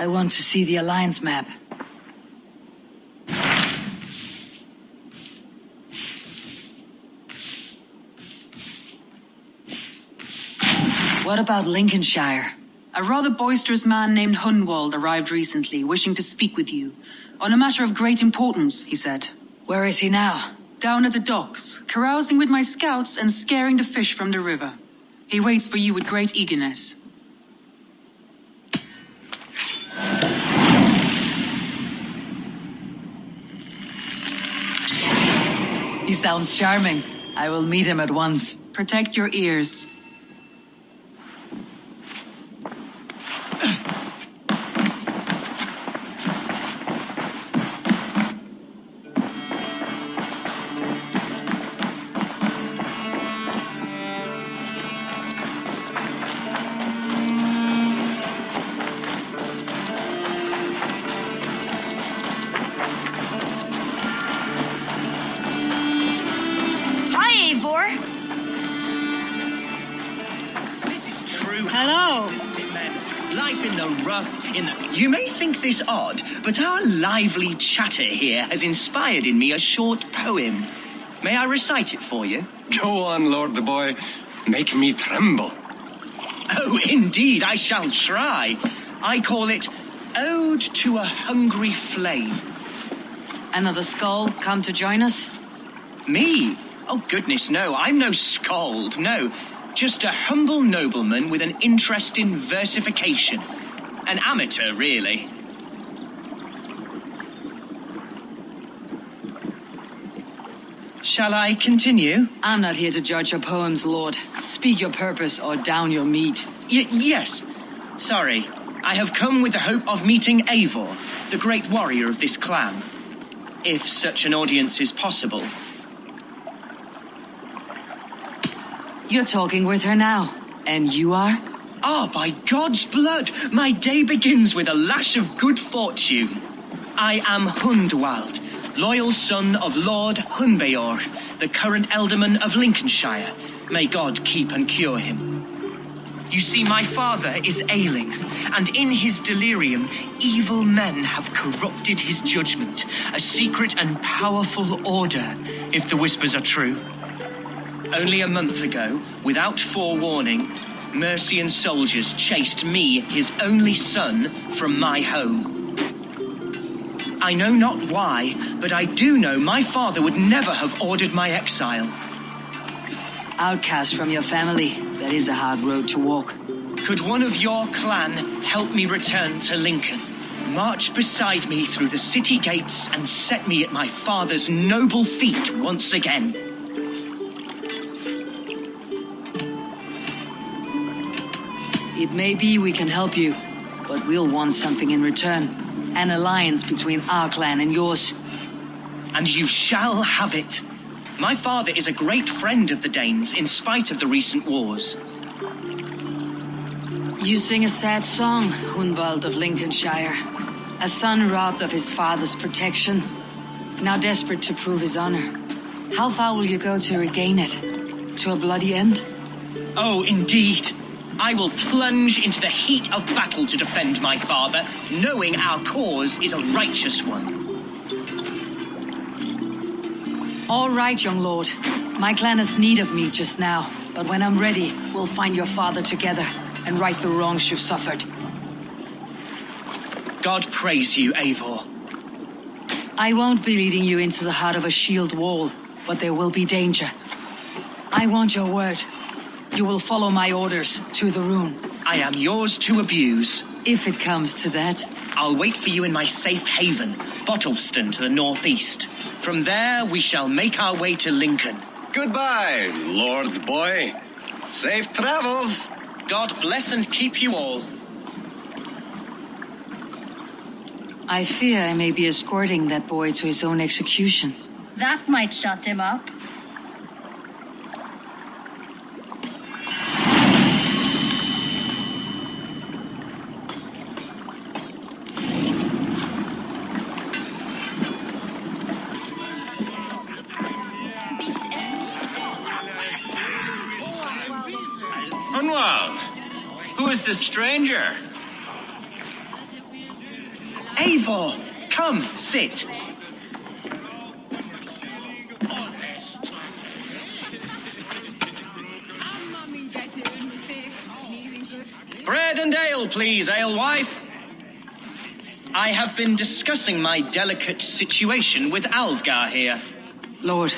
I want to see the Alliance map. What about Lincolnshire? A rather boisterous man named Hunwald arrived recently, wishing to speak with you. On a matter of great importance, he said. Where is he now? Down at the docks, carousing with my scouts and scaring the fish from the river. He waits for you with great eagerness. He sounds charming. I will meet him at once. Protect your ears. Hello. Life in the rough, You may think this odd, but our lively chatter here has inspired in me a short poem. May I recite it for you? Go on, Lord the Boy. Make me tremble. Oh, indeed, I shall try. I call it Ode to a Hungry Flame. Another skull come to join us? Me? Oh, goodness, no. I'm no skald, no. Just a humble nobleman with an interest in versification. An amateur, really. Shall I continue? I'm not here to judge your poems, Lord. Speak your purpose or down your meat. Yes. Sorry. I have come with the hope of meeting Eivor, the great warrior of this clan. If such an audience is possible. You're talking with her now. And you are? Ah, by God's blood, my day begins with a lash of good fortune. I am Hundwald, loyal son of Lord Hunbeor, the current alderman of Lincolnshire. May God keep and cure him. You see, my father is ailing, and in his delirium, evil men have corrupted his judgment, a secret and powerful order, if the whispers are true. Only a month ago, without forewarning, Mercian soldiers chased me, his only son, from my home. I know not why, but I do know my father would never have ordered my exile. Outcast from your family, that is a hard road to walk. Could one of your clan help me return to Lincoln? March beside me through the city gates and set me at my father's noble feet once again. It may be we can help you, but we'll want something in return. An alliance between our clan and yours. And you shall have it. My father is a great friend of the Danes, in spite of the recent wars. You sing a sad song, Hunwald of Lincolnshire. A son robbed of his father's protection, now desperate to prove his honor. How far will you go to regain it? To a bloody end? Oh, indeed. I will plunge into the heat of battle to defend my father, knowing our cause is a righteous one. All right, young lord. My clan has need of me just now, but when I'm ready, we'll find your father together and right the wrongs you've suffered. God praise you, Eivor. I won't be leading you into the heart of a shield wall, but there will be danger. I want your word. You will follow my orders to the rune. I am yours to abuse. If it comes to that. I'll wait for you in my safe haven, Bottleston to the northeast. From there, we shall make our way to Lincoln. Goodbye, Lord Boy. Safe travels. God bless and keep you all. I fear I may be escorting that boy to his own execution. That might shut him up. Hunwald, who is this stranger? Eivor, come, sit. Bread and ale, please, alewife. I have been discussing my delicate situation with Alvgar here. Lord.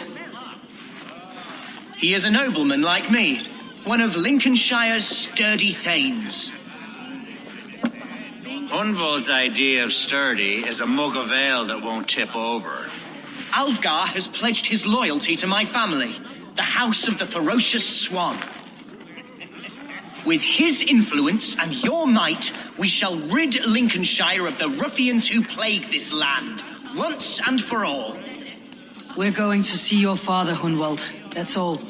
He is a nobleman like me, one of Lincolnshire's sturdy thanes. Hunwald's idea of sturdy is a mug of ale that won't tip over. Alvgar has pledged his loyalty to my family, the House of the Ferocious Swan. With his influence and your might, we shall rid Lincolnshire of the ruffians who plague this land, once and for all. We're going to see your father, Hunwald. That's all.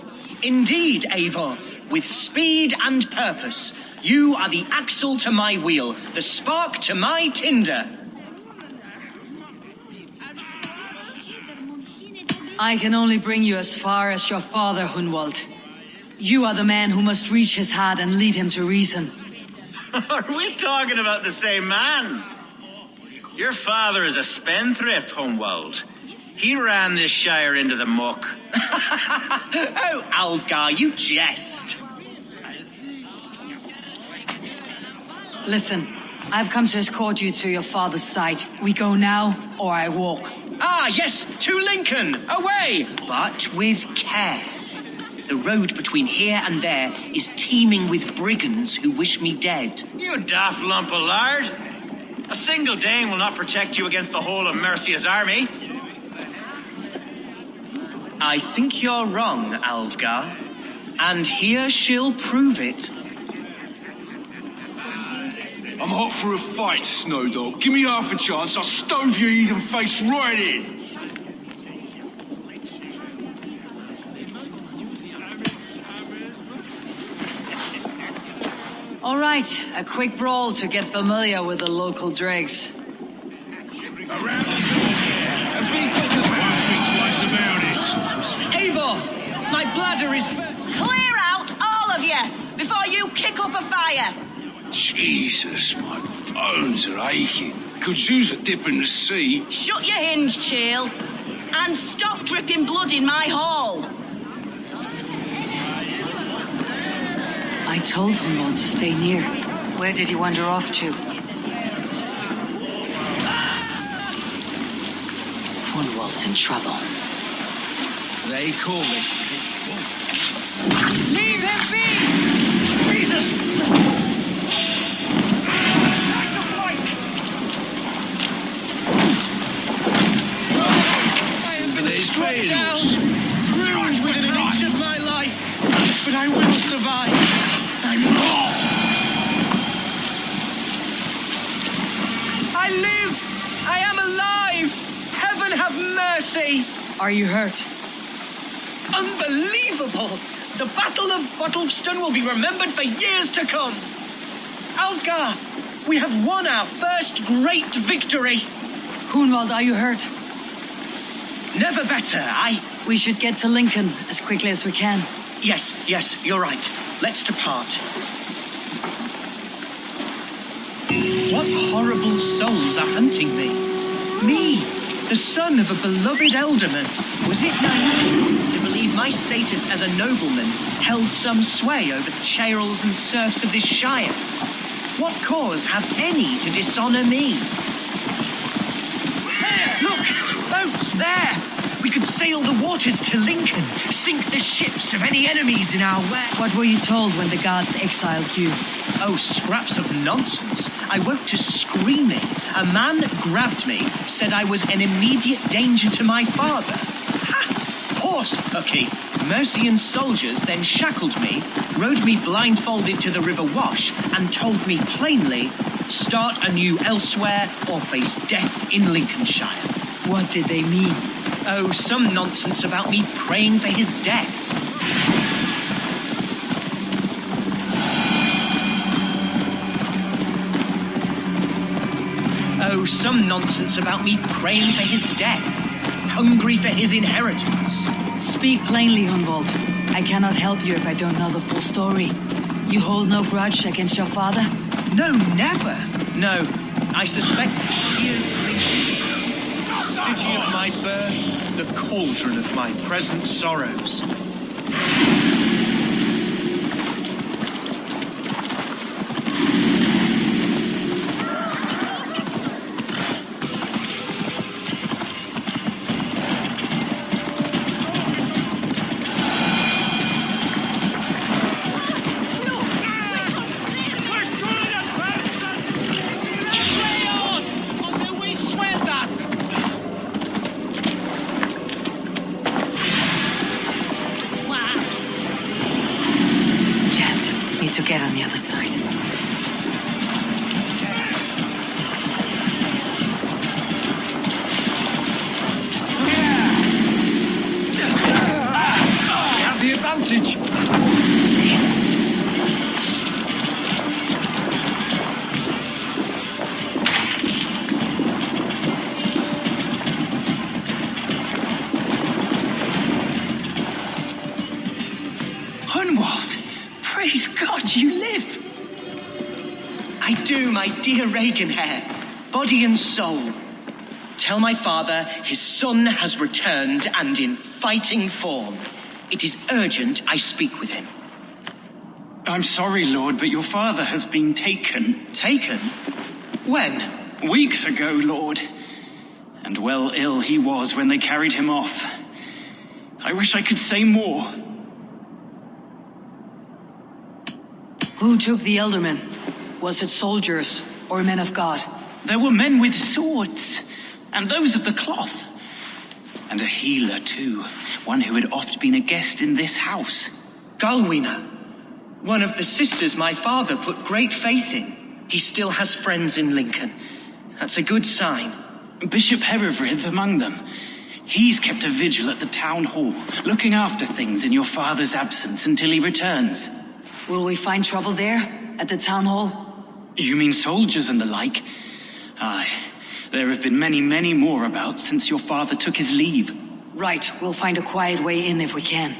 Indeed, Eivor, with speed and purpose. You are the axle to my wheel, the spark to my tinder. I can only bring you as far as your father, Hunwald. You are the man who must reach his heart and lead him to reason. Are we talking about the same man? Your father is a spendthrift, Hunwald. He ran this shire into the muck. Oh, Alvgar, you jest. Listen, I've come to escort you to your father's side. We go now, or I walk. Ah, yes, to Lincoln, away, but with care. The road between here and there is teeming with brigands who wish me dead. You daft lump of lard. A single Dane will not protect you against the whole of Mercia's army. I think you're wrong, Alvgar. And here she'll prove it. I'm hot for a fight, Snowdog. Give me half a chance, I'll stove your heathen face right in. All right, a quick brawl to get familiar with the local dregs. Eivor, my bladder is... Clear out, all of you, before you kick up a fire. Jesus, my bones are aching. Could use a dip in the sea. Shut your hinge, Chill, and stop dripping blood in my hall. I told Hunwald to stay near. Where did he wander off to? Hunwald's in trouble. They call me. Leave him be! Jesus! I have been struck down, ruined within an inch of my life, but I will survive. I'm not. I live! I am alive! Heaven have mercy! Are you hurt? Unbelievable! The Battle of Bottleston will be remembered for years to come! Alvgar, we have won our first great victory! Hunwald, are you hurt? Never better, We should get to Lincoln as quickly as we can. Yes, you're right. Let's depart. What horrible souls are hunting me? Me, the son of a beloved elderman. Was it naive to believe my status as a nobleman held some sway over the churls and serfs of this shire? What cause have any to dishonor me? There, look! Boats there! We could sail the waters to Lincoln, sink the ships of any enemies in our way. What were you told when the guards exiled you? Oh, scraps of nonsense. I woke to screaming. A man grabbed me, said I was an immediate danger to my father. Ha! Horse hooky. Mercian soldiers then shackled me, rode me blindfolded to the River Wash, and told me plainly, start anew elsewhere or face death in Lincolnshire. What did they mean? Oh, some nonsense about me praying for his death. Oh, some nonsense about me praying for his death. Hungry for his inheritance. Speak plainly, Hunwald. I cannot help you if I don't know the full story. You hold no grudge against your father? No, never. No, I suspect here's the city of my birth, the cauldron of my present sorrows. To get on the other side. We have the advantage. Hunwald! Praise God, you live! I do, my dear Reaganhair, body and soul. Tell my father his son has returned and in fighting form. It is urgent I speak with him. I'm sorry, Lord, but your father has been taken. Taken? When? Weeks ago, Lord. And well ill he was when they carried him off. I wish I could say more. Who took the Elderman? Was it soldiers or men of God? There were men with swords, and those of the cloth. And a healer, too. One who had oft been a guest in this house. Galwina, one of the sisters my father put great faith in. He still has friends in Lincoln. That's a good sign. Bishop Herefrith among them. He's kept a vigil at the town hall, looking after things in your father's absence until he returns. Will we find trouble there, at the town hall? You mean soldiers and the like? Aye, there have been many, many more about since your father took his leave. Right, we'll find a quiet way in if we can.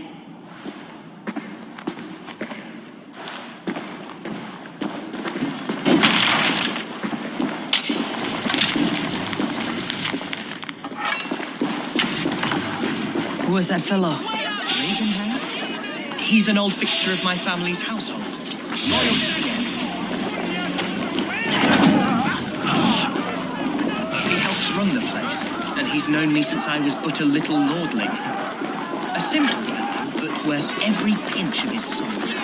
Who was that fellow? He's an old fixture of my family's household. Loyal to the end. He helps run the place, and he's known me since I was but a little lordling. A simple fellow, but worth every pinch of his salt.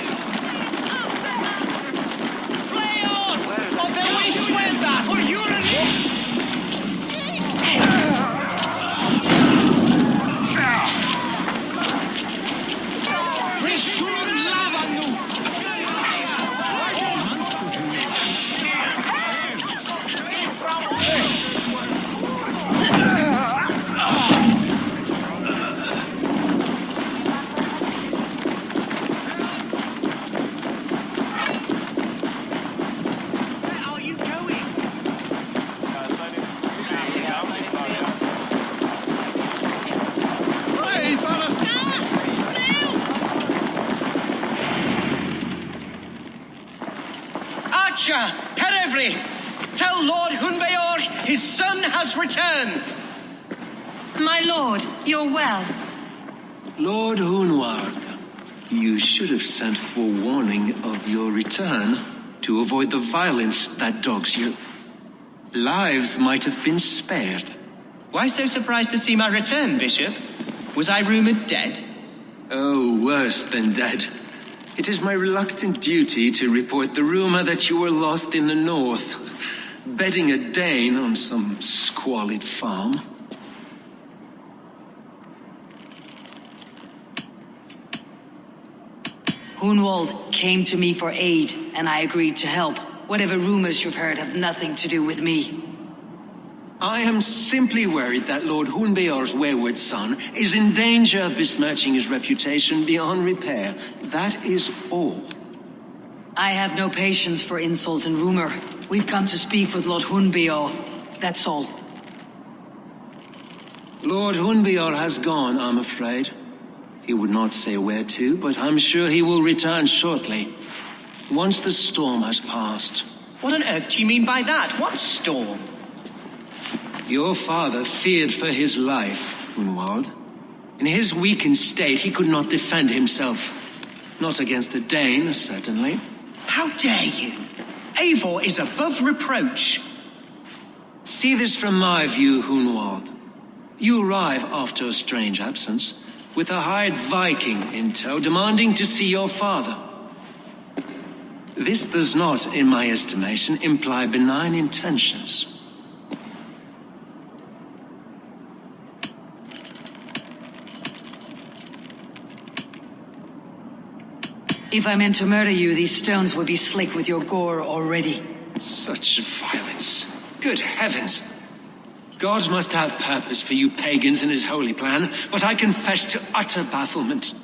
Herefrith, tell Lord Hunbeor his son has returned. My lord, you're well. Lord Hunwald, you should have sent forewarning of your return to avoid the violence that dogs you. Lives might have been spared. Why so surprised to see my return, Bishop? Was I rumoured dead? Oh, worse than dead. It is my reluctant duty to report the rumor that you were lost in the north, bedding a Dane on some squalid farm. Hunwald came to me for aid, and I agreed to help. Whatever rumors you've heard have nothing to do with me. I am simply worried that Lord Hunbeor's wayward son is in danger of besmirching his reputation beyond repair. That is all. I have no patience for insults and rumor. We've come to speak with Lord Hunbeor. That's all. Lord Hunbeor has gone, I'm afraid. He would not say where to, but I'm sure he will return shortly. Once the storm has passed. What on earth do you mean by that? What storm? Your father feared for his life, Hunwald. In his weakened state, he could not defend himself. Not against a Dane, certainly. How dare you? Eivor is above reproach. See this from my view, Hunwald. You arrive after a strange absence, with a hired Viking in tow, demanding to see your father. This does not, in my estimation, imply benign intentions. If I meant to murder you, these stones would be slick with your gore already. Such violence. Good heavens! God must have purpose for you pagans in his holy plan, but I confess to utter bafflement.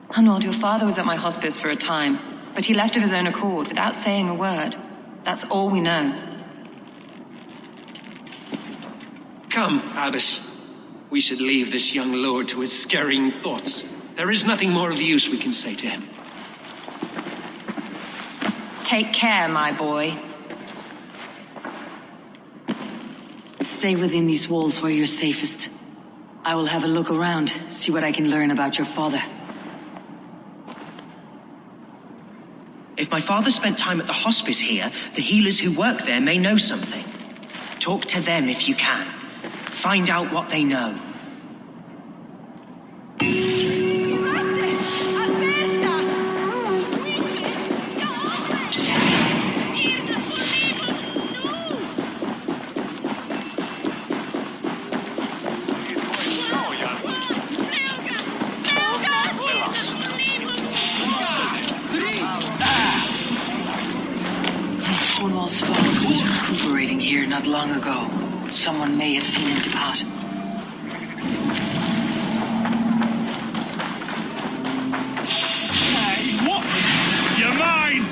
Hunwald, your father was at my hospice for a time, but he left of his own accord without saying a word. That's all we know. Come, Abbess. We should leave this young lord to his scurrying thoughts. There is nothing more of use we can say to him. Take care, my boy. Stay within these walls where you're safest. I will have a look around, see what I can learn about your father. If my father spent time at the hospice here, the healers who work there may know something. Talk to them if you can. Find out what they know. Cornwall's father was recuperating here not long ago. Someone may have seen him depart. Hey, what? You're mine!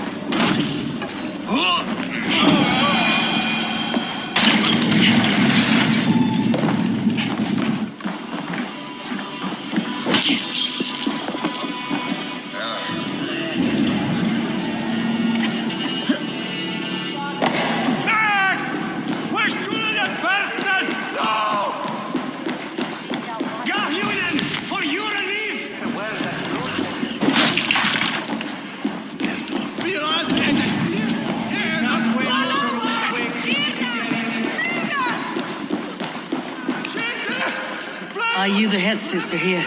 Are you the head sister here?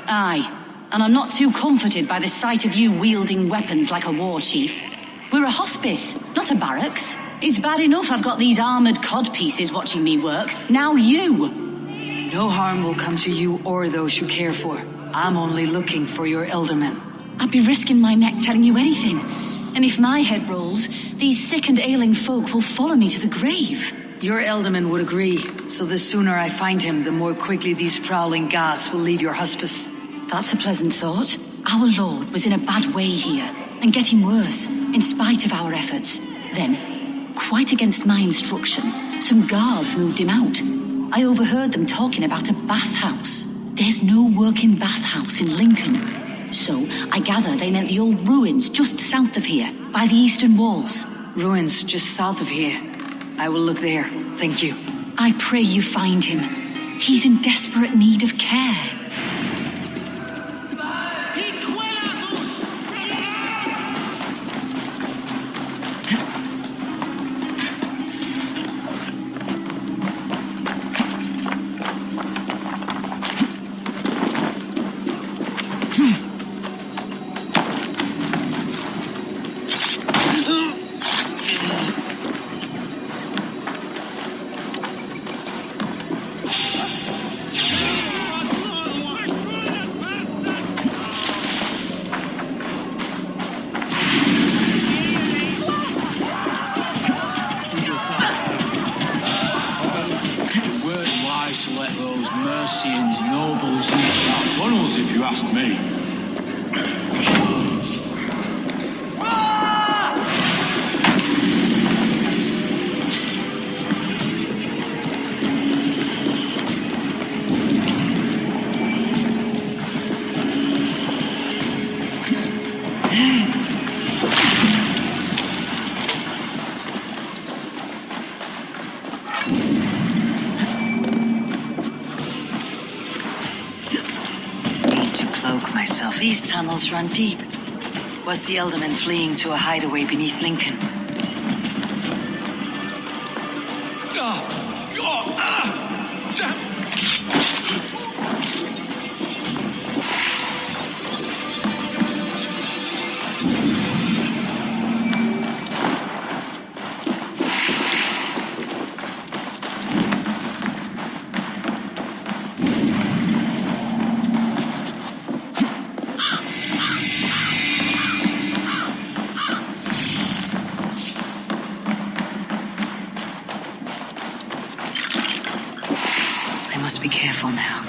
Aye, and I'm not too comforted by the sight of you wielding weapons like a war chief. We're a hospice, not a barracks. It's bad enough I've got these armoured codpieces watching me work. Now you! No harm will come to you or those you care for. I'm only looking for your elderman. I'd be risking my neck telling you anything. And if my head rolls, these sick and ailing folk will follow me to the grave. Your elderman would agree, so the sooner I find him, the more quickly these prowling gods will leave your hospice. That's a pleasant thought. Our lord was in a bad way here, and getting worse, in spite of our efforts. Then, quite against my instruction, some guards moved him out. I overheard them talking about a bathhouse. There's no working bathhouse in Lincoln. So, I gather they meant the old ruins just south of here, by the eastern walls. Ruins just south of here. I will look there, thank you. I pray you find him. He's in desperate need of care. Tunnels, if you ask me. tunnels run deep. Was the Elderman fleeing to a hideaway beneath Lincoln? Must be careful now.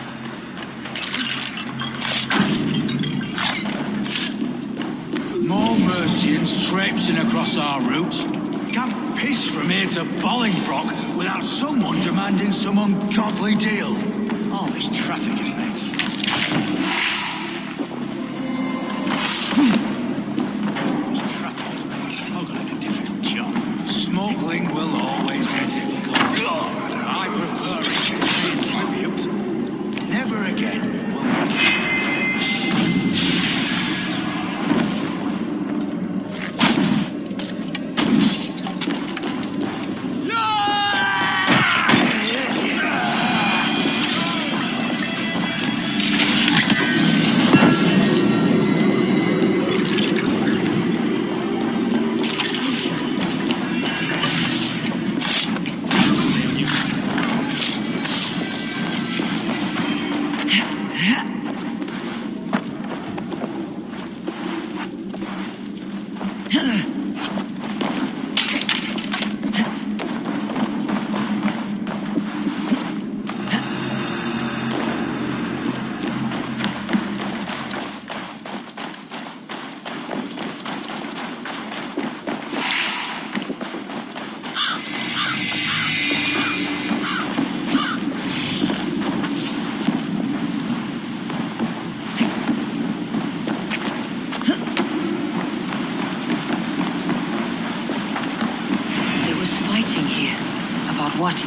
More Mercians traipsing across our route. Can't piss from here to Bolingbroke without someone demanding some ungodly deal. All this traffic is this. Smuggling a difficult job. Smuggling will always be difficult. I prefer it to pay tribute. Never again will we. What?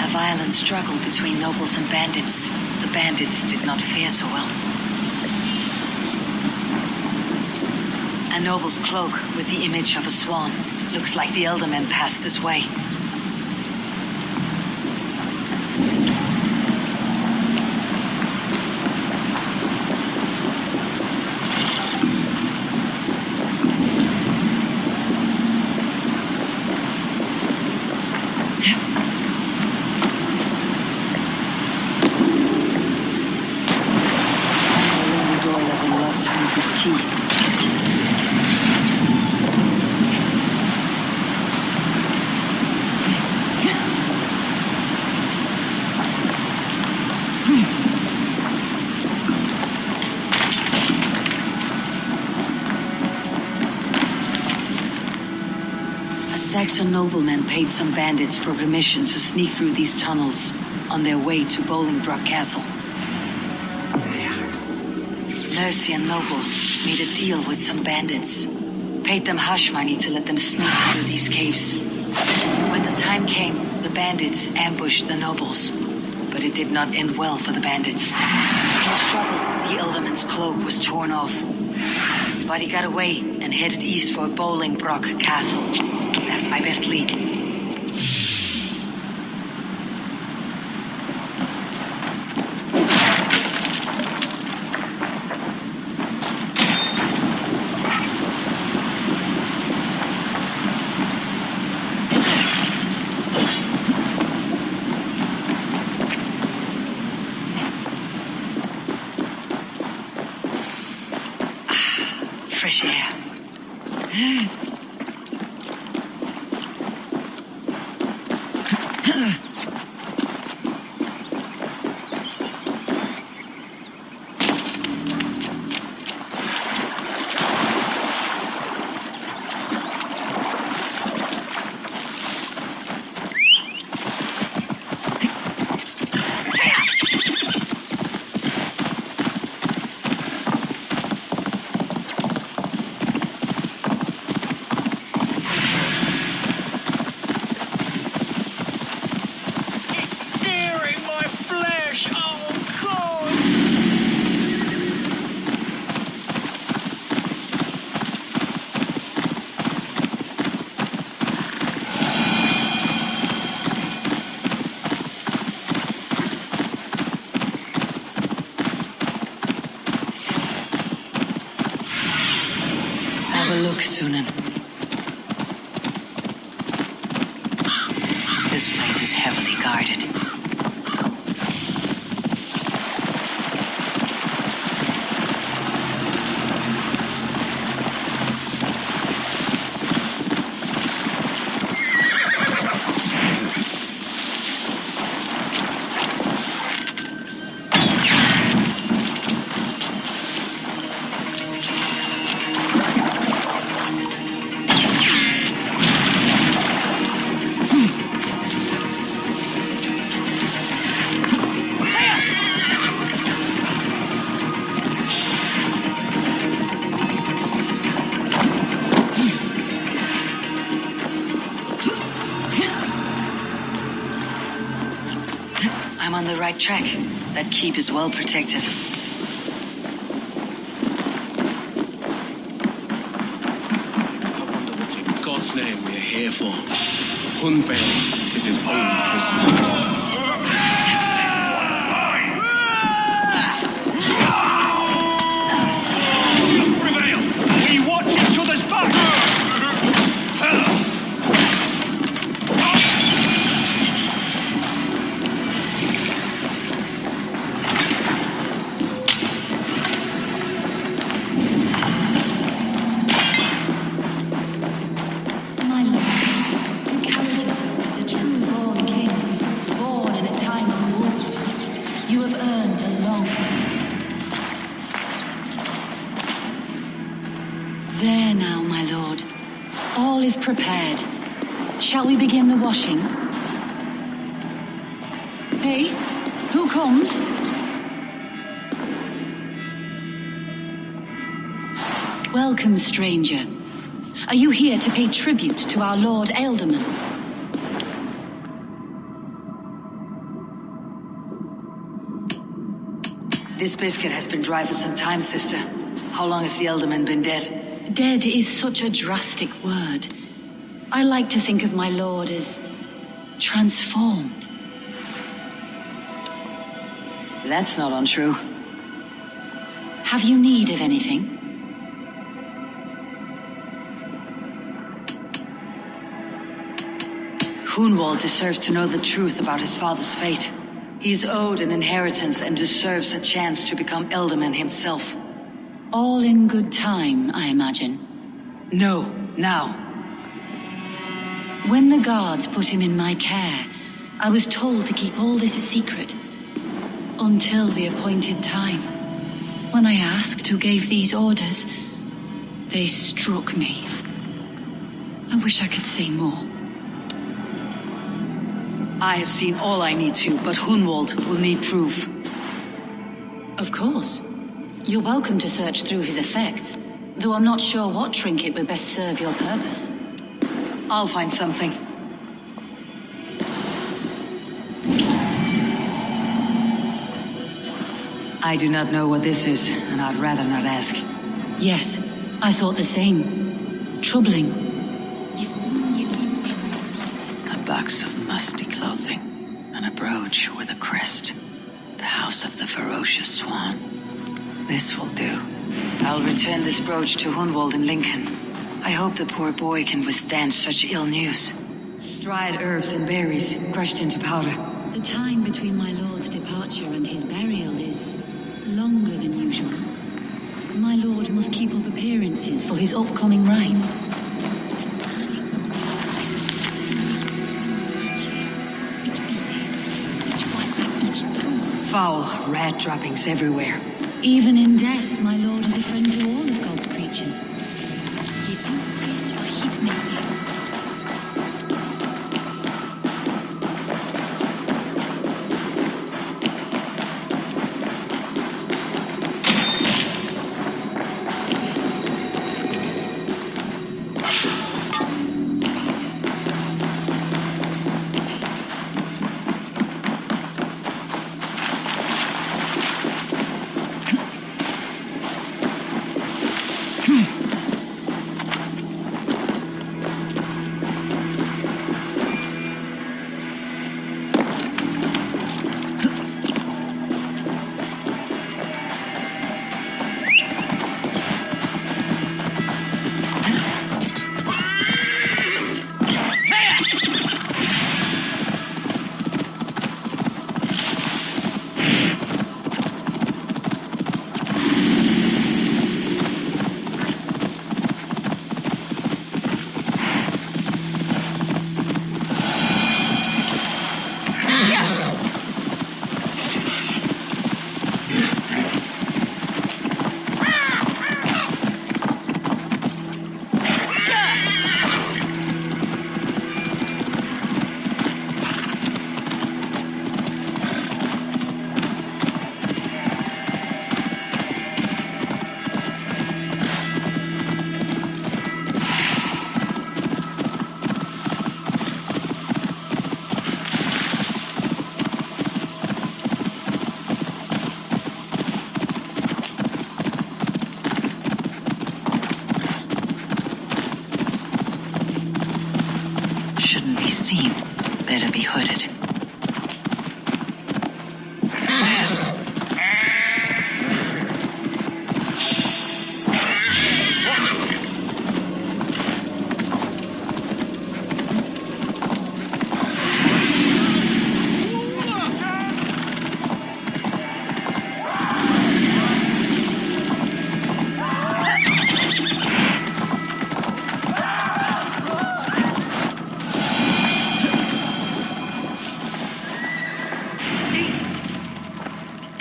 A violent struggle between nobles and bandits. The bandits did not fare so well. A noble's cloak with the image of a swan. Looks like the Elderman passed this way. Saxon noblemen paid some bandits for permission to sneak through these tunnels on their way to Bolingbroke Castle. Mercian nobles made a deal with some bandits, paid them hush money to let them sneak through these caves. When the time came, the bandits ambushed the nobles, but it did not end well for the bandits. In the struggle, the Elderman's cloak was torn off, but he got away and headed east for Bolingbroke Castle. That's my best lead. Fresh air. careful look, Sunan. This place is heavily guarded. I'm on the right track. That keep is well protected. I wonder what in God's name we're here for. Hunbale is his own prisoner. There now, my lord. All is prepared. Shall we begin the washing? Hey, who comes? Welcome, stranger. Are you here to pay tribute to our Lord Ealdorman? This biscuit has been dry for some time, sister. How long has the Ealdorman been dead? Dead is such a drastic word. I like to think of my lord as transformed. That's not untrue. Have you need of anything? Hunwald deserves to know the truth about his father's fate. He's owed an inheritance and deserves a chance to become Ealdorman himself. All in good time, I imagine. No, now. When the guards put him in my care, I was told to keep all this a secret. Until the appointed time. When I asked who gave these orders, they struck me. I wish I could say more. I have seen all I need to, but Hunwald will need proof. Of course. You're welcome to search through his effects, though I'm not sure what trinket would best serve your purpose. I'll find something. I do not know what this is, and I'd rather not ask. Yes, I thought the same. Troubling. A box of musty clothing, and a brooch with a crest. The house of the ferocious swan. This will do. I'll return this brooch to Hunwald in Lincoln. I hope the poor boy can withstand such ill news. Dried herbs and berries, crushed into powder. The time between my lord's departure and his burial is longer than usual. My lord must keep up appearances for his upcoming rites. Foul rat droppings everywhere. Even in death, my lord is a friend to all of God's creatures. murdered.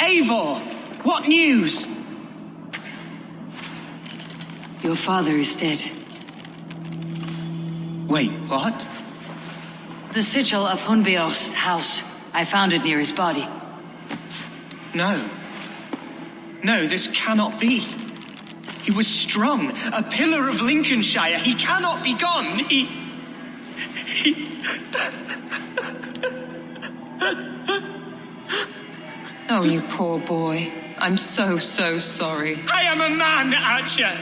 Eivor, what news? Your father is dead. Wait, what? The sigil of Hunbeor's house. I found it near his body. No. No, this cannot be. He was strong, a pillar of Lincolnshire. He cannot be gone. He... Oh, you poor boy. I'm so sorry. I am a man, Archer.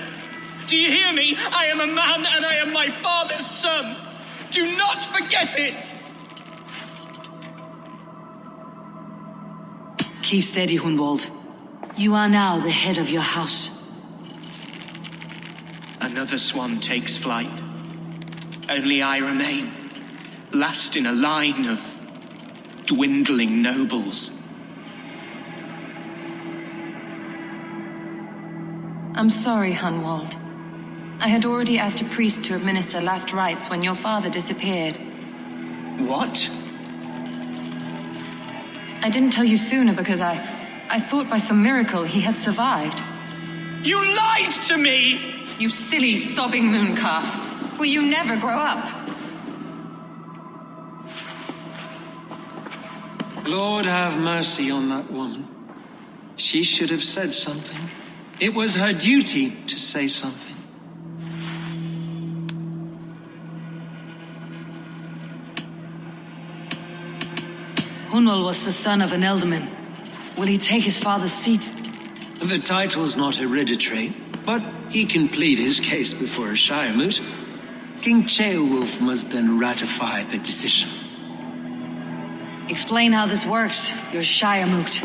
Do you hear me? I am a man and I am my father's son. Do not forget it. Keep steady, Hunwald. You are now the head of your house. Another swan takes flight. Only I remain, last in a line of dwindling nobles. I'm sorry, Hunwald. I had already asked a priest to administer last rites when your father disappeared. What? I didn't tell you sooner because I thought by some miracle he had survived. You lied to me! You silly, sobbing mooncalf. Will you never grow up? Lord have mercy on that woman. She should have said something. It was her duty to say something. Hunwald was the son of an ealdorman. Will he take his father's seat? The title's not hereditary, but he can plead his case before a Shire moot. King Ceolwulf must then ratify the decision. Explain how this works, your Shire moot.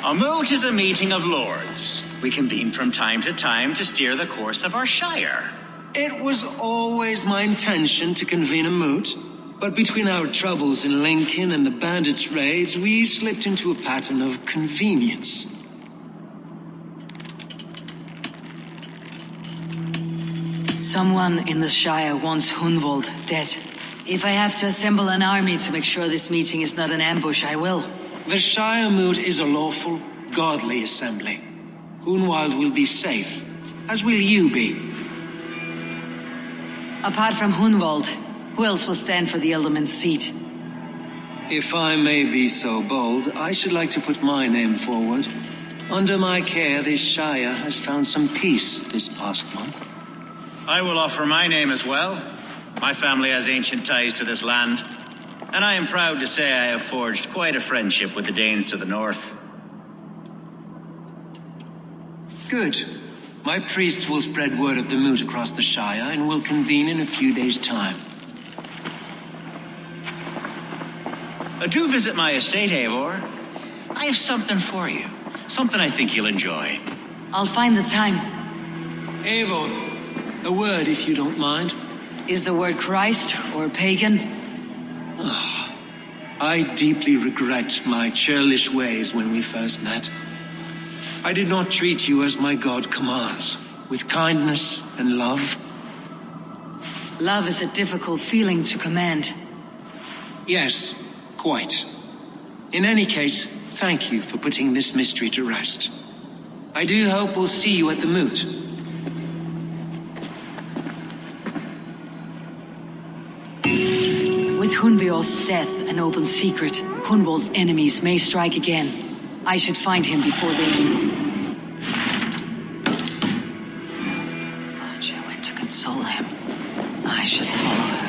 A moot is a meeting of lords. We convene from time to time to steer the course of our Shire. It was always my intention to convene a moot, but between our troubles in Lincoln and the bandits' raids, we slipped into a pattern of convenience. Someone in the Shire wants Hunwald dead. If I have to assemble an army to make sure this meeting is not an ambush, I will. The Shire moot is a lawful, godly assembly. Hunwald will be safe, as will you be. Apart from Hunwald, who else will stand for the ealdorman's seat? If I may be so bold, I should like to put my name forward. Under my care, this Shire has found some peace this past month. I will offer my name as well. My family has ancient ties to this land, and I am proud to say I have forged quite a friendship with the Danes to the north. Good. My priests will spread word of the moot across the Shire and will convene in a few days' time. Do visit my estate, Eivor. I have something for you. Something I think you'll enjoy. I'll find the time. Eivor, a word if you don't mind. Is the word Christ or pagan? I deeply regret my churlish ways when we first met. I did not treat you as my God commands, with kindness and love. Love is a difficult feeling to command. Yes, quite. In any case, thank you for putting this mystery to rest. I do hope we'll see you at the moot. With Hunbeor's death an open secret, Hunwald's enemies may strike again. I should find him before they do. Archer went to console him. I should follow her.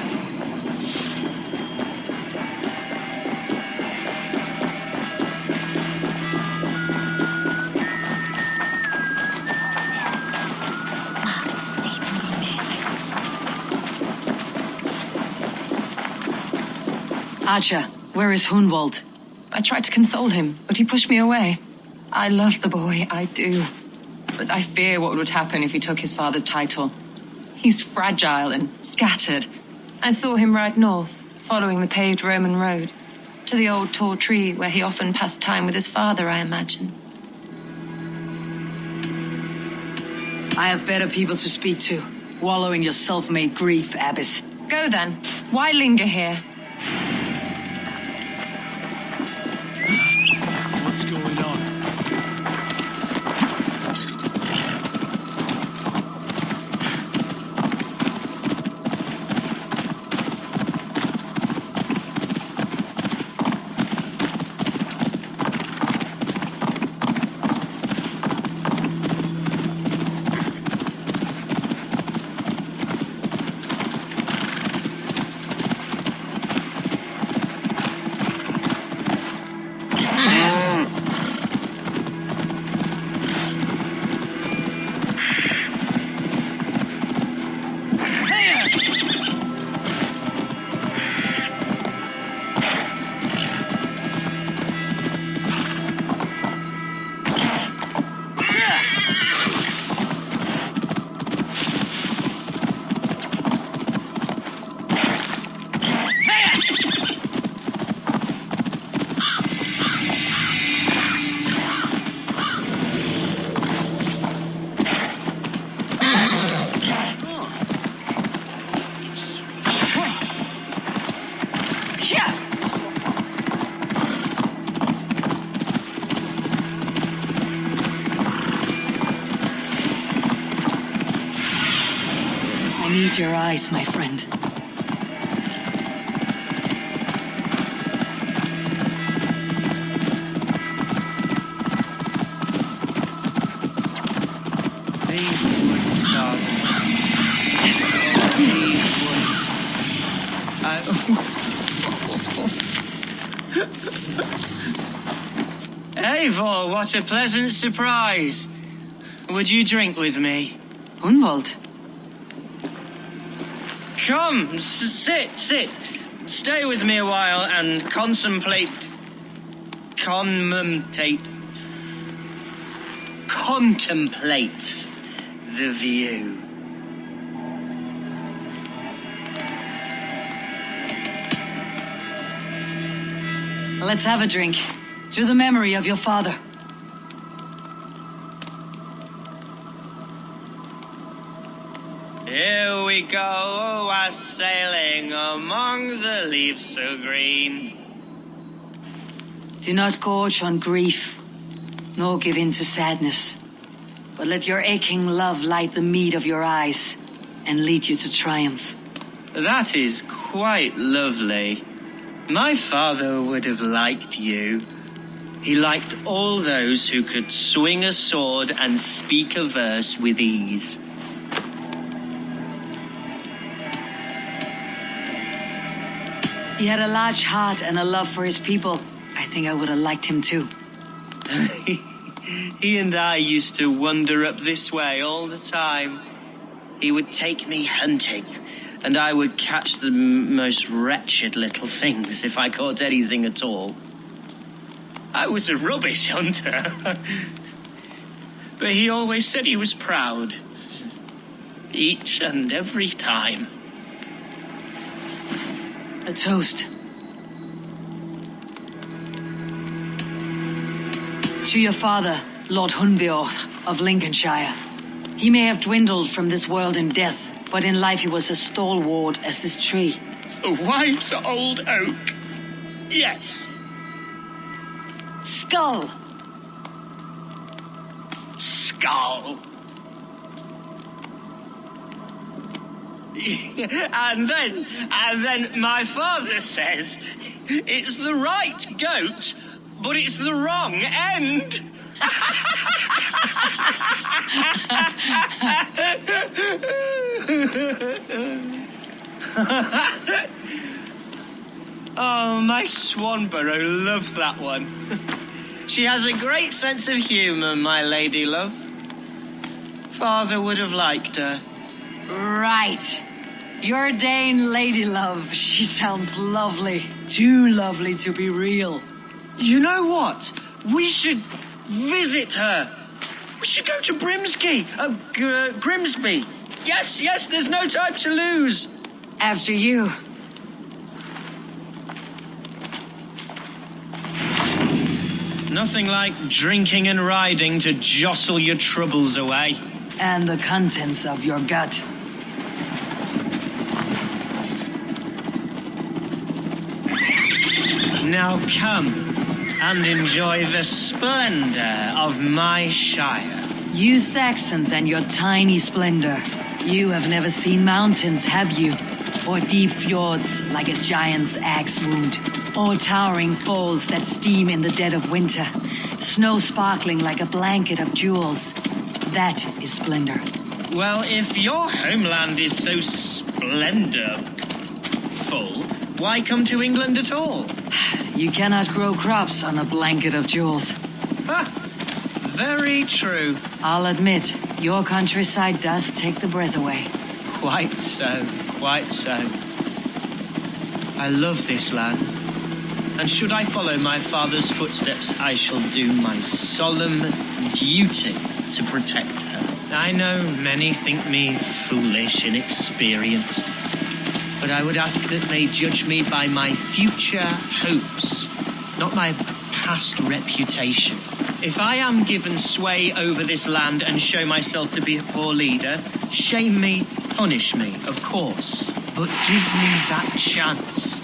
Archer, Where is Hunwald? I tried to console him, but he pushed me away. I love the boy, I do. But I fear what would happen if he took his father's title. He's fragile and scattered. I saw him ride north, following the paved Roman road, to the old tall tree where he often passed time with his father, I imagine. I have better people to speak to. Wallow in your self-made grief, Abbess. Go then. Why linger here? What's going on? I need your eyes, my friend. Eivor, what a pleasant surprise. Would you drink with me? Hunwald? Come, sit. Stay with me a while and contemplate the view. Let's have a drink. To the memory of your father. Here we go, sailing among the leaves so green. Do not gorge on grief, nor give in to sadness, but let your aching love light the mead of your eyes and lead you to triumph. That is quite lovely. My father would have liked you. He liked all those who could swing a sword and speak a verse with ease. He had a large heart and a love for his people. I think I would have liked him too. He and I used to wander up this way all the time. He would take me hunting, and I would catch the most wretched little things if I caught anything at all. I was a rubbish hunter. But he always said he was proud. Each and every time. A toast. To your father, Lord Hunbeorth of Lincolnshire. He may have dwindled from this world in death, but in life he was as stalwart as this tree. A wise old oak. Yes. Skull! Skull. And then my father says, it's the right goat, but it's the wrong end. Oh, my Swanborough loves that one. She has a great sense of humour, my lady love. Father would have liked her. Right. Your Dane lady love. She sounds lovely. Too lovely to be real. You know what? We should visit her. We should go to Grimsby. Grimsby. Yes, there's no time to lose. After you. Nothing like drinking and riding to jostle your troubles away. And the contents of your gut. Now come and enjoy the splendor of my shire. You Saxons and your tiny splendor. You have never seen mountains, have you? Or deep fjords like a giant's axe wound. Or towering falls that steam in the dead of winter. Snow sparkling like a blanket of jewels. That is splendor. Well, if your homeland is so splendor-full, why come to England at all? You cannot grow crops on a blanket of jewels. Very true. I'll admit, your countryside does take the breath away. Quite so, quite so. I love this land. And should I follow my father's footsteps, I shall do my solemn duty to protect her. I know many think me foolish, inexperienced. But I would ask that they judge me by my future hopes, not my past reputation. If I am given sway over this land and show myself to be a poor leader, shame me, punish me, of course. But give me that chance.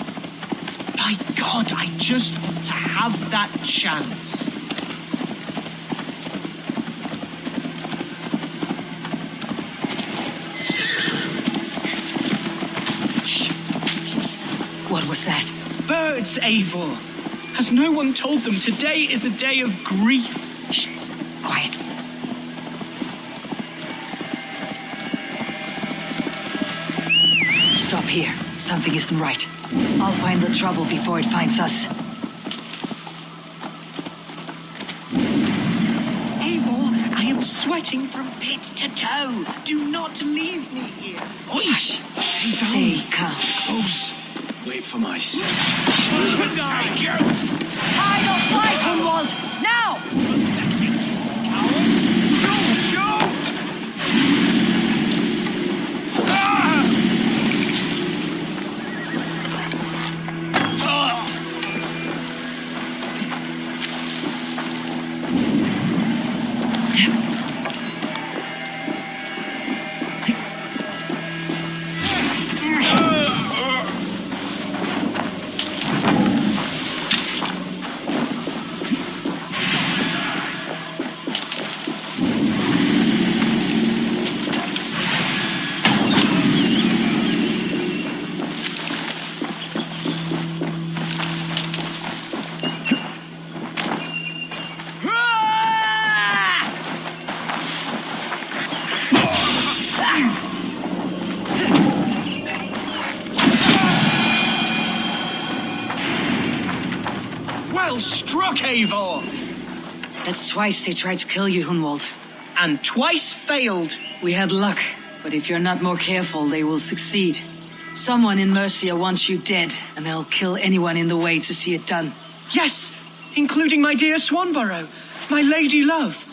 By God, I just want to have that chance. What was that? Birds, Eivor. Has no one told them today is a day of grief? Shh. Quiet. Stop here. Something isn't right. I'll find the trouble before it finds us. Eivor, I am sweating from head to toe. Do not leave me here. Hush. Stay calm. Close. Wait for my son. Hide or fly, Hunwald! Now! That's it. Go! Well struck, Eivor! That's twice they tried to kill you, Hunwald. And twice failed. We had luck, but if you're not more careful, they will succeed. Someone in Mercia wants you dead, and they'll kill anyone in the way to see it done. Yes, including my dear Swanborough, my lady love.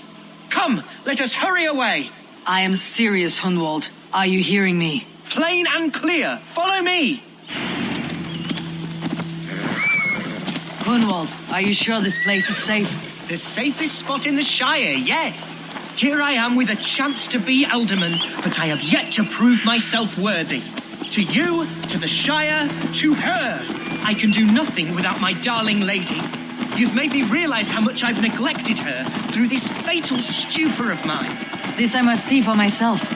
Come, let us hurry away. I am serious, Hunwald. Are you hearing me? Plain and clear. Follow me. Hunwald, are you sure this place is safe? The safest spot in the Shire, yes. Here I am with a chance to be Alderman, but I have yet to prove myself worthy. To you, to the Shire, to her. I can do nothing without my darling lady. You've made me realize how much I've neglected her through this fatal stupor of mine. This I must see for myself.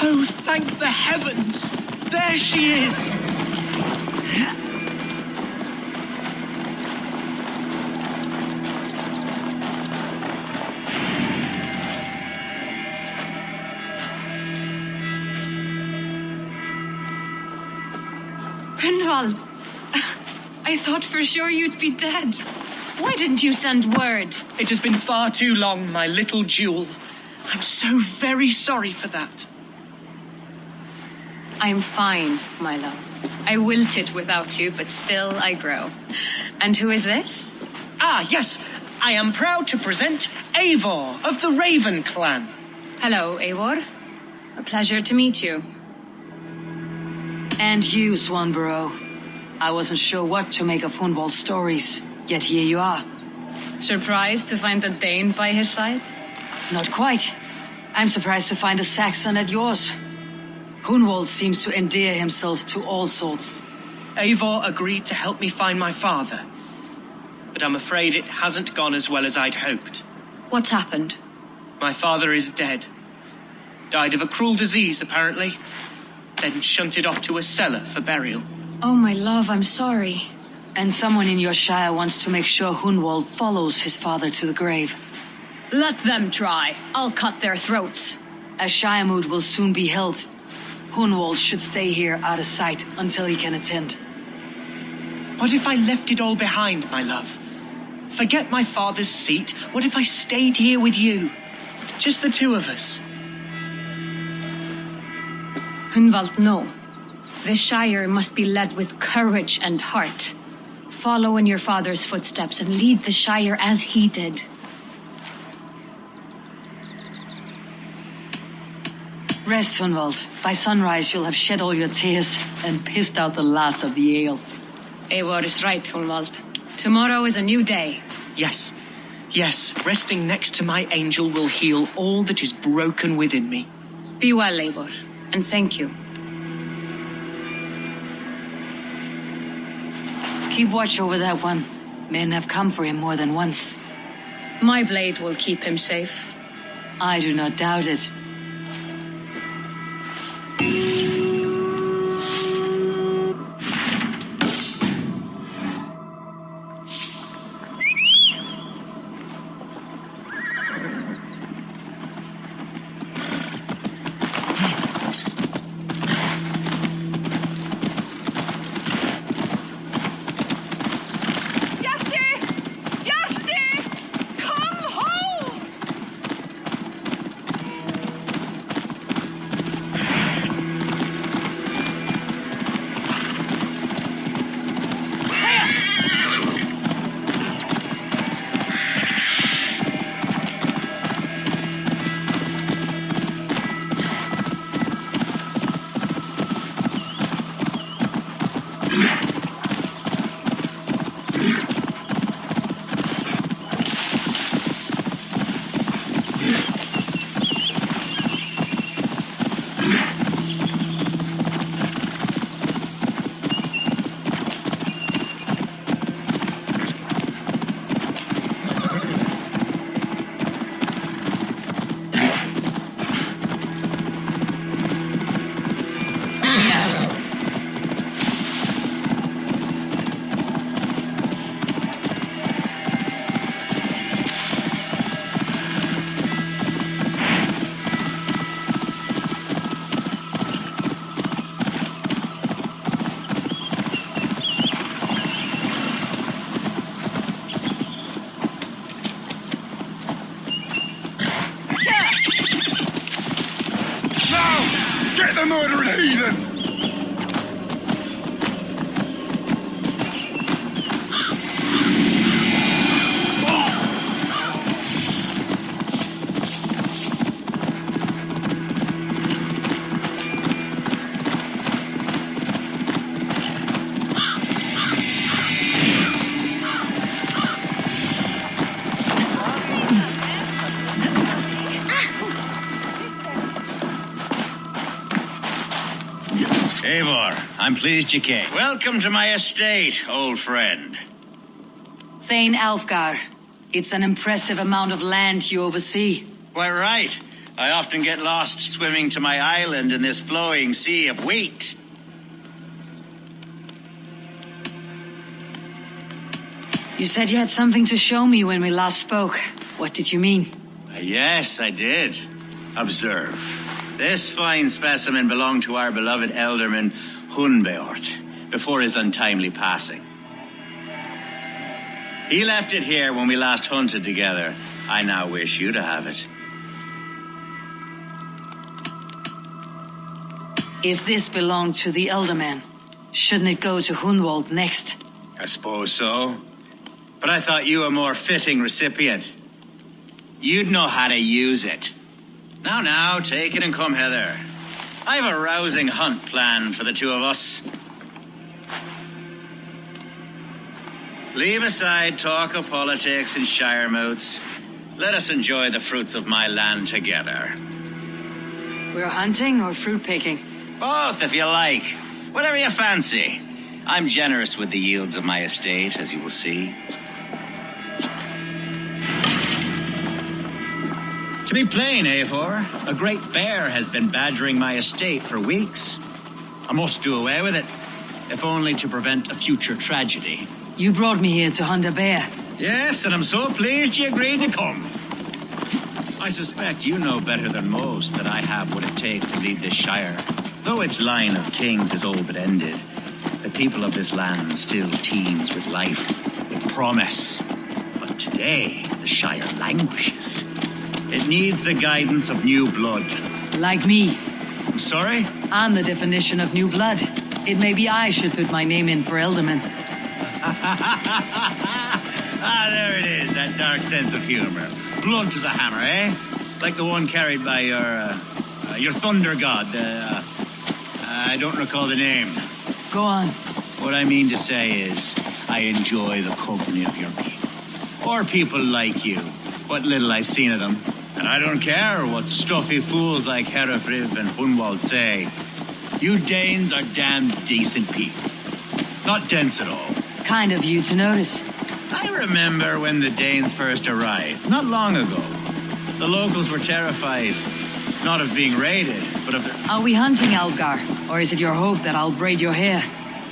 Oh, thank the heavens! There she is! Hundwald, I thought for sure you'd be dead. Why didn't you send word? It has been far too long, my little jewel. I'm so very sorry for that. I'm fine, my love. I wilted without you, but still I grow. And who is this? Ah, yes. I am proud to present Eivor of the Raven clan. Hello, Eivor. A pleasure to meet you. And you, Swanborough. I wasn't sure what to make of Hundwald's stories, yet here you are. Surprised to find a Dane by his side? Not quite. I'm surprised to find a Saxon at yours. Hundwald seems to endear himself to all sorts. Eivor agreed to help me find my father. But I'm afraid it hasn't gone as well as I'd hoped. What's happened? My father is dead. Died of a cruel disease, apparently. Then shunted off to a cellar for burial. Oh, my love, I'm sorry. And someone in your shire wants to make sure Hundwald follows his father to the grave. Let them try. I'll cut their throats. A shire moot will soon be held. Hundwald should stay here out of sight until he can attend. What if I left it all behind, my love? Forget my father's seat. What if I stayed here with you? Just the two of us. Hundwald, no. The Shire must be led with courage and heart. Follow in your father's footsteps and lead the Shire as he did. Rest, Hundwald. By sunrise, you'll have shed all your tears and pissed out the last of the ale. Eivor is right, Hundwald. Tomorrow is a new day. Yes. Yes, resting next to my angel will heal all that is broken within me. Be well, Eivor, and thank you. Keep watch over that one. Men have come for him more than once. My blade will keep him safe. I do not doubt it. Get the murdering heathen! Eivor, I'm pleased you came. Welcome to my estate, old friend. Thane Alfgar. It's an impressive amount of land you oversee. Quite right. I often get lost swimming to my island in this flowing sea of wheat. You said you had something to show me when we last spoke. What did you mean? Yes, I did. Observe. This fine specimen belonged to our beloved Elderman Hunbeort before his untimely passing. He left it here when we last hunted together. I now wish you to have it. If this belonged to the Elderman, shouldn't it go to Hunwald next? I suppose so. But I thought you a more fitting recipient. You'd know how to use it. Now, take it and come hither. I have a rousing hunt planned for the two of us. Leave aside talk of politics and shire moots. Let us enjoy the fruits of my land together. We're hunting or fruit picking? Both, if you like. Whatever you fancy. I'm generous with the yields of my estate, as you will see. To be plain, Eivor, a great bear has been badgering my estate for weeks. I must do away with it, if only to prevent a future tragedy. You brought me here to hunt a bear. Yes, and I'm so pleased you agreed to come. I suspect you know better than most that I have what it takes to lead this shire. Though its line of kings is all but ended, the people of this land still teems with life, with promise. But today, the shire languishes. It needs the guidance of new blood. Like me. I'm sorry? I'm the definition of new blood. It may be I should put my name in for Elderman. There it is, that dark sense of humor. Blunt as a hammer, eh? Like the one carried by your thunder god. I don't recall the name. Go on. What I mean to say is, I enjoy the company of your people. Or people like you. What little I've seen of them. And I don't care what stuffy fools like Herefriv and Hunwald say. You Danes are damn decent people. Not dense at all. Kind of you to notice. I remember when the Danes first arrived, not long ago. The locals were terrified, not of being raided, but of their... Are we hunting, Algar? Or is it your hope that I'll braid your hair?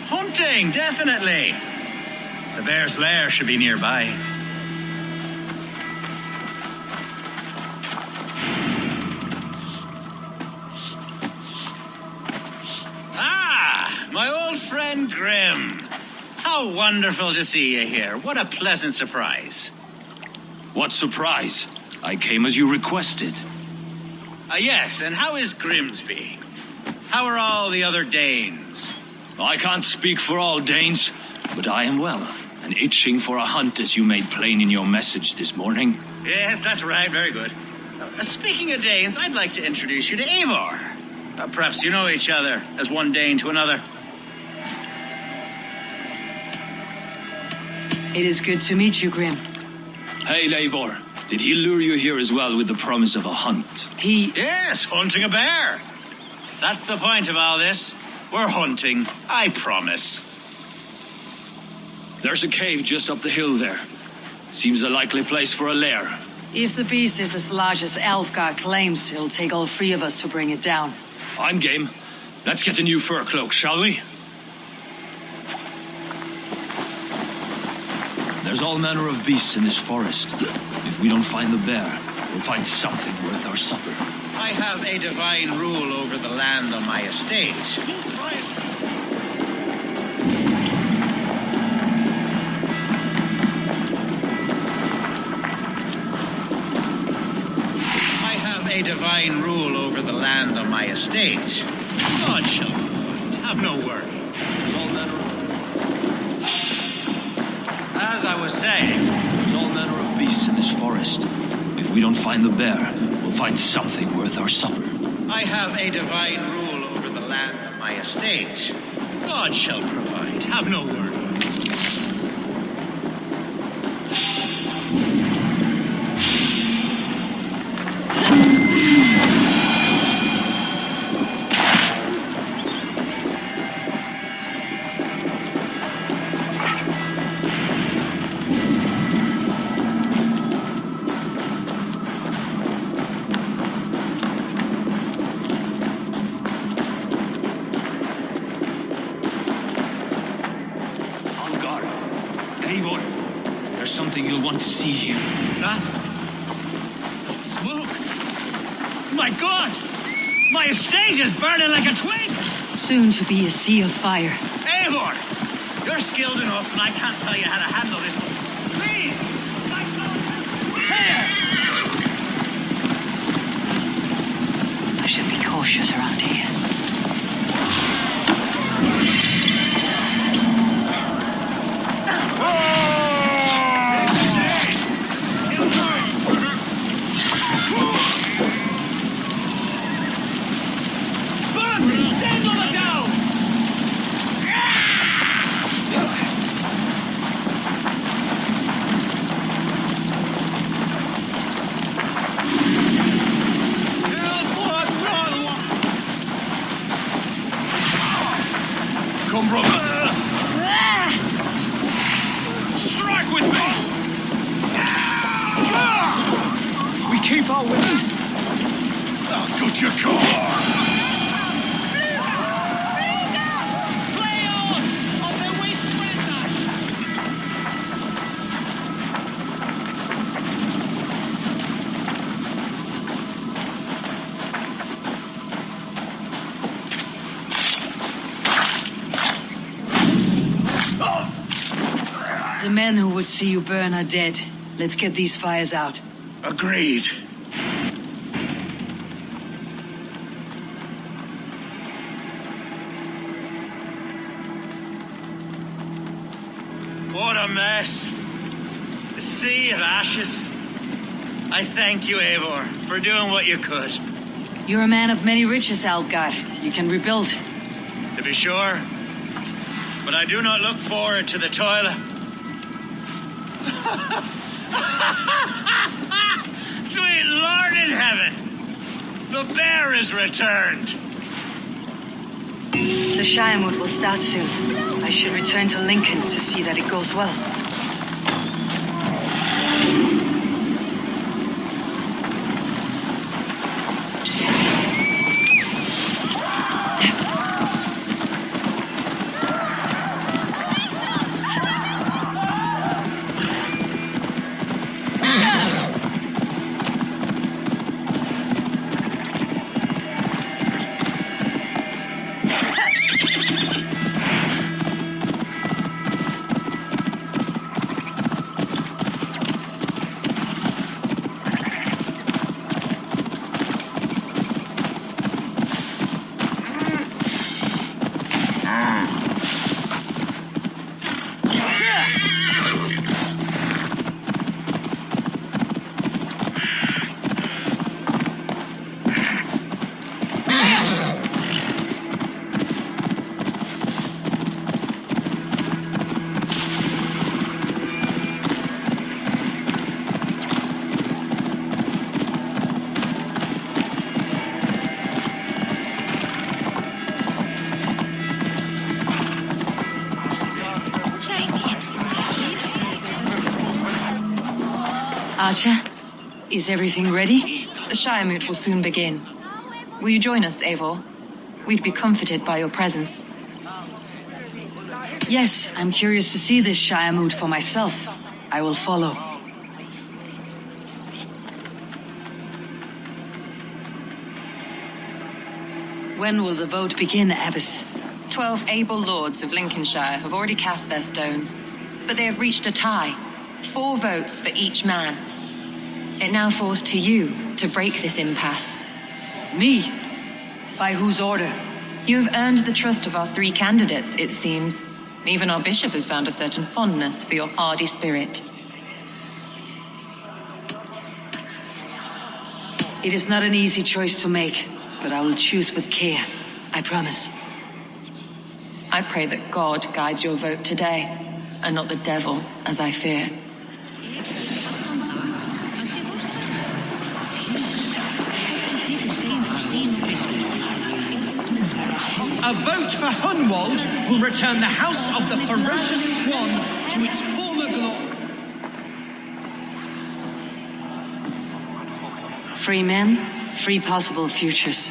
Hunting, definitely. The bear's lair should be nearby. Ah, my old friend Grim. How wonderful to see you here. What a pleasant surprise. What surprise? I came as you requested. Yes, and how is Grimsby? How are all the other Danes? I can't speak for all Danes, but I am well, and itching for a hunt as you made plain in your message this morning. Yes, that's right. Very good. Speaking of Danes, I'd like to introduce you to Eivor. Perhaps you know each other as one Dane to another. It is good to meet you, Grim. Hey, Eivor. Did he lure you here as well with the promise of a hunt? Yes, hunting a bear. That's the point of all this. We're hunting, I promise. There's a cave just up the hill there. Seems a likely place for a lair. If the beast is as large as Alfgar claims, it'll take all three of us to bring it down. I'm game. Let's get a new fur cloak, shall we? There's all manner of beasts in this forest. If we don't find the bear, we'll find something worth our supper. I have a divine rule over the land on my estate. I have a divine rule over the land on my estate. God shall provide. Have no worry. There's all manner of... As I was saying, there's all manner of beasts in this forest. If we don't find the bear, we'll find something worth our supper. I have a divine rule over the land on my estate. God shall provide. Have no worry. something you'll want to see here. Is that? Smoke! My God! My estate is burning like a twig! Soon to be a sea of fire. Eivor! You're skilled enough, and I can't tell you how to handle this. Please! My God! Here! I should be cautious around here. Come, brother. Strike with me! We keep our way. Oh, good your car. The men who would see you burn are dead. Let's get these fires out. Agreed. What a mess. A sea of ashes. I thank you, Eivor, for doing what you could. You're a man of many riches, Algar. You can rebuild. To be sure. But I do not look forward to the toil. Sweet Lord in heaven! The bear is returned! The Shiremoot will start soon. I should return to Lincoln to see that it goes well. Archer, is everything ready? The Shiremoot will soon begin. Will you join us, Eivor? We'd be comforted by your presence. Yes, I'm curious to see this Shiremoot for myself. I will follow. When will the vote begin, Abbess? 12 able lords of Lincolnshire have already cast their stones, but they have reached a tie. 4 votes for each man. It now falls to you to break this impasse. Me? By whose order? You have earned the trust of our 3 candidates, it seems. Even our bishop has found a certain fondness for your hardy spirit. It is not an easy choice to make, but I will choose with care. I promise. I pray that God guides your vote today, and not the devil, as I fear. A vote for Hunwald will return the House of the Ferocious Swan to its former glory. Free men, free possible futures.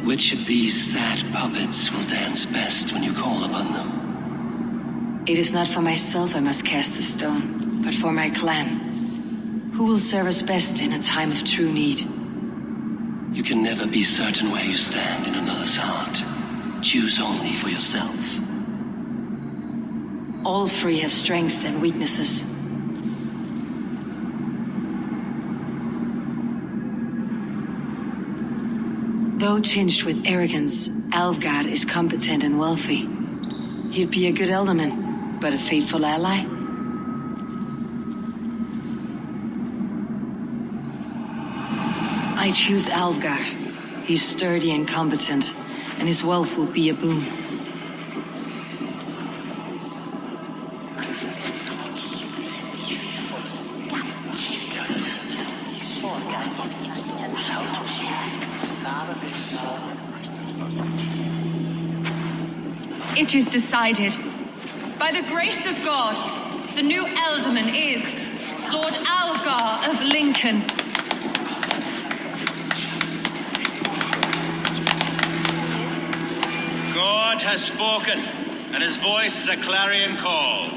Which of these sad puppets will dance best when you call upon them? It is not for myself I must cast the stone, but for my clan, who will serve us best in a time of true need. You can never be certain where you stand in another's heart. Choose only for yourself. All three have strengths and weaknesses. Though tinged with arrogance, Alvgard is competent and wealthy. He'd be a good alderman, but a faithful ally? I choose Alvgard. He's sturdy and competent, and his wealth will be a boon. It is decided. By the grace of God, the new Alderman is Lord Alvgar of Lincoln. God has spoken, and his voice is a clarion call.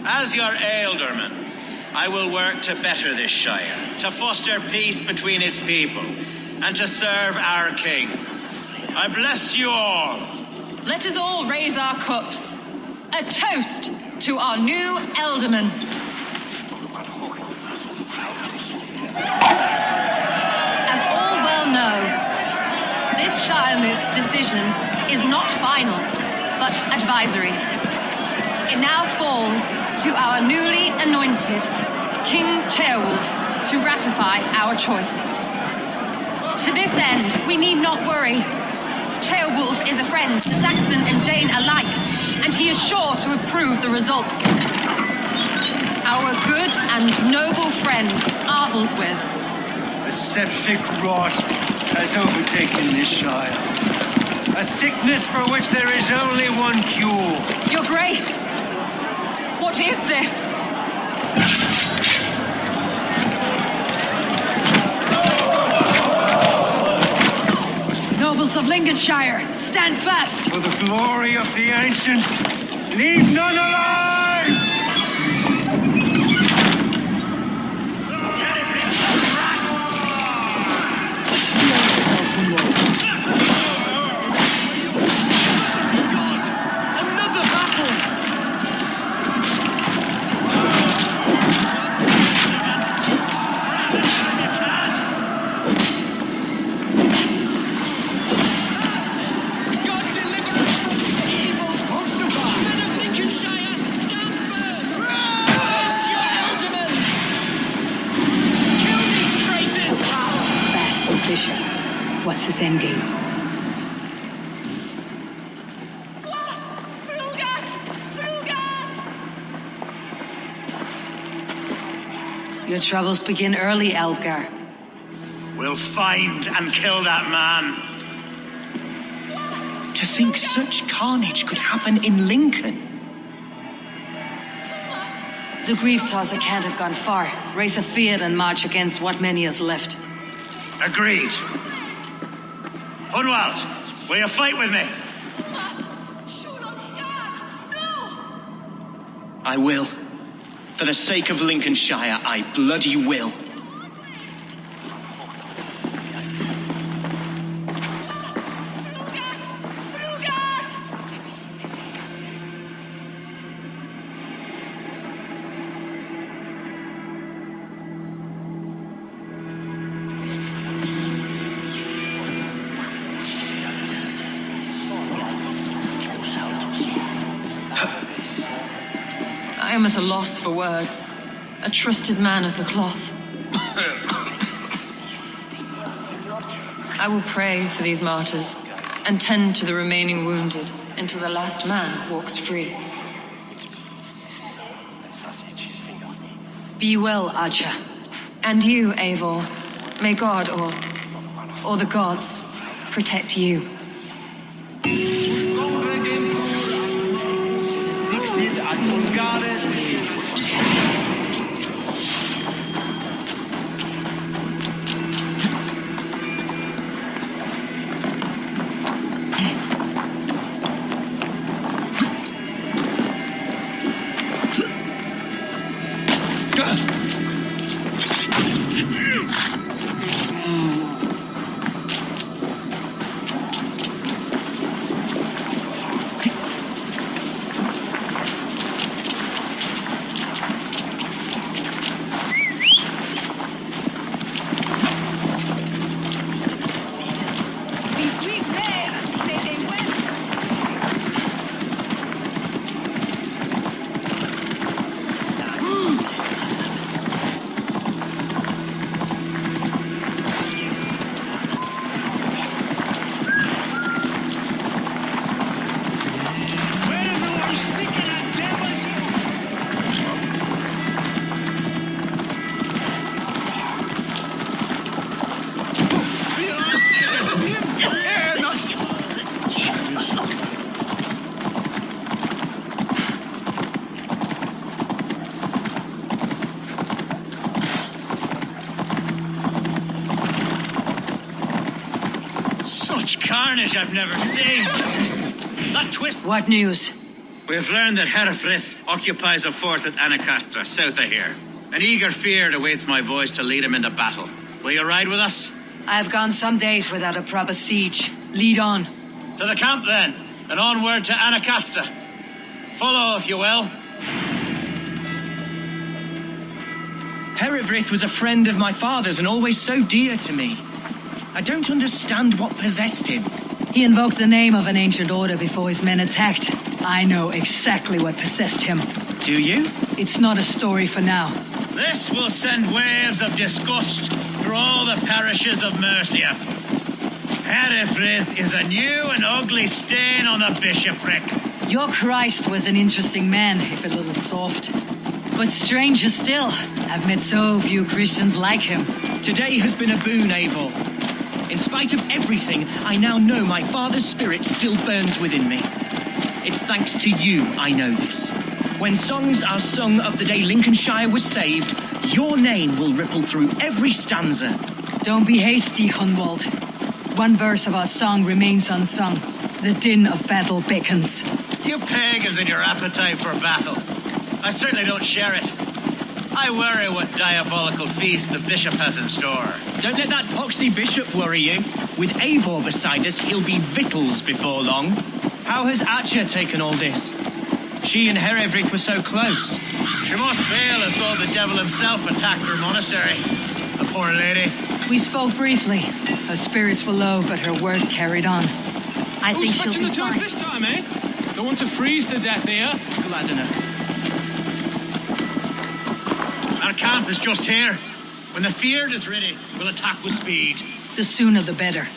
As your Alderman, I will work to better this shire, to foster peace between its people, and to serve our king. I bless you all. Let us all raise our cups. A toast to our new Alderman. As all well know, this Shiremoot's decision is not final, but advisory. It now falls to our newly anointed King Ceolwulf to ratify our choice. To this end, we need not worry. Ceolwulf is a friend to Saxon and Dane alike, and he is sure to approve the results. Our good and noble friend, Arthelswith. A septic rot has overtaken this shire. A sickness for which there is only one cure. Your Grace, what is this? Nobles of Lincolnshire, stand fast! For the glory of the ancients, leave none alive! What's his endgame? Your troubles begin early, Alvgar. We'll find and kill that man. To think such carnage could happen in Lincoln. The grief tosser can't have gone far. Raise a field and march against what many is left. Agreed. Hunwald, will you fight with me? I will. For the sake of Lincolnshire, I bloody will. I am at a loss for words. A trusted man of the cloth. I will pray for these martyrs and tend to the remaining wounded until the last man walks free. Be well, Archer. And you, Eivor. May God or the gods protect you. Such carnage I've never seen. That twist. What news? We've learned that Herefrith occupies a fort at Anacastra, south of here. An eager fear awaits my voice to lead him into battle. Will you ride with us? I've gone some days without a proper siege. Lead on. To the camp then, and onward to Anacastra. Follow, if you will. Herefrith was a friend of my father's and always so dear to me. I don't understand what possessed him. He invoked the name of an ancient order before his men attacked. I know exactly what possessed him. Do you? It's not a story for now. This will send waves of disgust through all the parishes of Mercia. Herefrith is a new and ugly stain on the bishopric. Your Christ was an interesting man, if a little soft. But stranger still, I've met so few Christians like him. Today has been a boon, Eivor. In spite of everything, I now know my father's spirit still burns within me. It's thanks to you I know this. When songs are sung of the day Lincolnshire was saved, your name will ripple through every stanza. Don't be hasty, Hunwald. One verse of our song remains unsung. The din of battle beckons. You pagans and your appetite for battle. I certainly don't share it. I worry what diabolical feast the bishop has in store. Don't let that poxy bishop worry you. With Eivor beside us, he'll be victuals before long. How has Atcha taken all this? She and Herefrith were so close. She must feel as though the devil himself attacked her monastery. The poor lady. We spoke briefly. Her spirits were low, but her word carried on. I think she'll be fine. This time, eh? Don't want to freeze to death here. Glad enough. Our camp is just here. When the Feared is ready, we'll attack with speed. The sooner the better.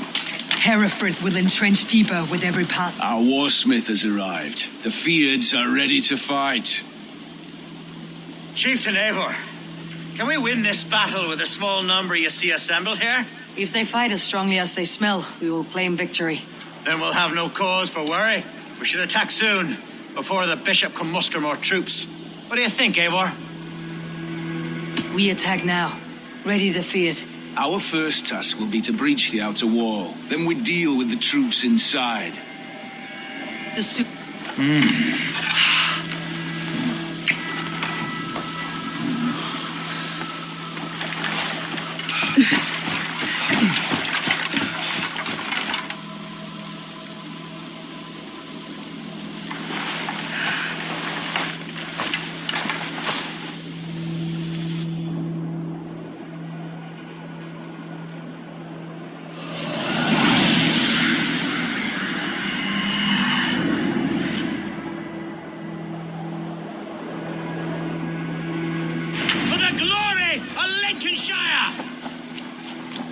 Herefrith will entrench deeper with every pass. Our warsmith has arrived. The Feareds are ready to fight. Chieftain Eivor, can we win this battle with the small number you see assembled here? If they fight as strongly as they smell, we will claim victory. Then we'll have no cause for worry. We should attack soon, before the bishop can muster more troops. What do you think, Eivor? We attack now. Ready to fight. Our first task will be to breach the outer wall. Then we deal with the troops inside.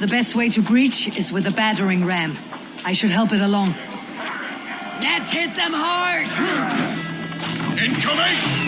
The best way to breach is with a battering ram. I should help it along. Let's hit them hard! Incoming!